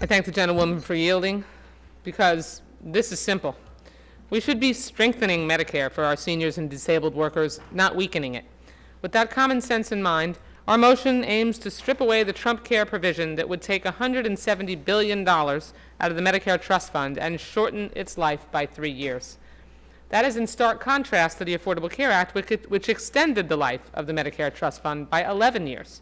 I thank the gentlewoman for yielding, because this is simple. We should be strengthening Medicare for our seniors and disabled workers, not weakening it. With that common sense in mind, our motion aims to strip away the Trumpcare provision that would take $170 billion out of the Medicare Trust Fund and shorten its life by 3 years. That is in stark contrast to the Affordable Care Act, which extended the life of the Medicare Trust Fund by 11 years.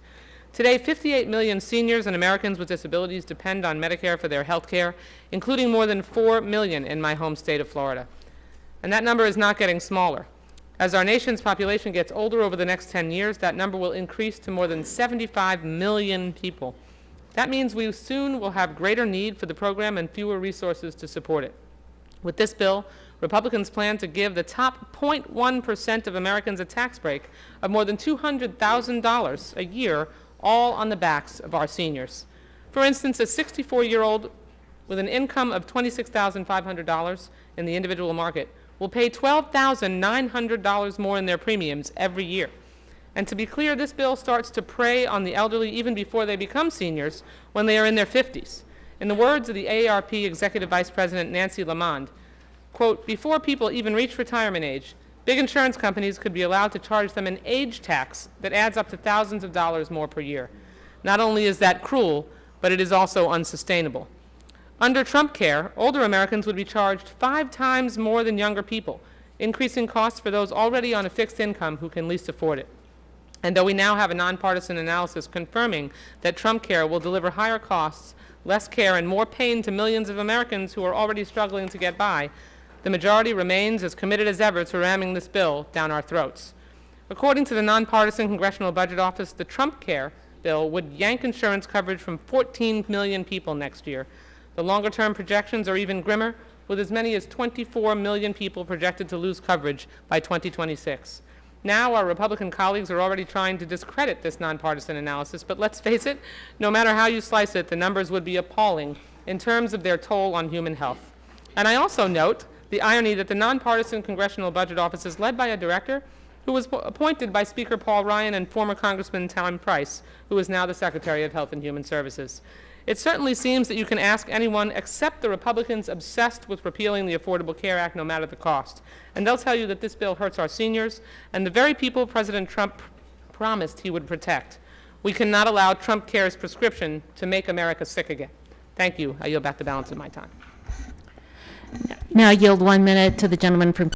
Today, 58 million seniors and Americans with disabilities depend on Medicare for their health care, including more than 4 million in my home state of Florida. And that number is not getting smaller. As our nation's population gets older over the next 10 years, that number will increase to more than 75 million people. That means we soon will have greater need for the program and fewer resources to support it. With this bill, Republicans plan to give the top 0.1% of Americans a tax break of more than $200,000 a year, all on the backs of our seniors. For instance, a 64-year-old with an income of $26,500 in the individual market will pay $12,900 more in their premiums every year. And to be clear, this bill starts to prey on the elderly even before they become seniors, when they are in their 50s. In the words of the AARP Executive Vice President Nancy Lamond, quote, "Before people even reach retirement age, big insurance companies could be allowed to charge them an age tax that adds up to thousands of dollars more per year. Not only is that cruel, but it is also unsustainable." Under Trumpcare, older Americans would be charged 5 times more than younger people, increasing costs for those already on a fixed income who can least afford it. And though we now have a nonpartisan analysis confirming that Trumpcare will deliver higher costs, less care, and more pain to millions of Americans who are already struggling to get by, the majority remains as committed as ever to ramming this bill down our throats. According to the nonpartisan Congressional Budget Office, the Trumpcare bill would yank insurance coverage from 14 million people next year. The longer-term projections are even grimmer, with as many as 24 million people projected to lose coverage by 2026. Now our Republican colleagues are already trying to discredit this nonpartisan analysis, but let's face it, no matter how you slice it, the numbers would be appalling in terms of their toll on human health. And I also note the irony that the nonpartisan Congressional Budget Office is led by a director who was appointed by Speaker Paul Ryan and former Congressman Tom Price, who is now the Secretary of Health and Human Services. It certainly seems that you can ask anyone except the Republicans obsessed with repealing the Affordable Care Act no matter the cost, and they'll tell you that this bill hurts our seniors and the very people President Trump promised he would protect. We cannot allow Trumpcare's prescription to make America sick again. Thank you. I yield back the balance of my time. Now I yield 1 minute to the gentleman from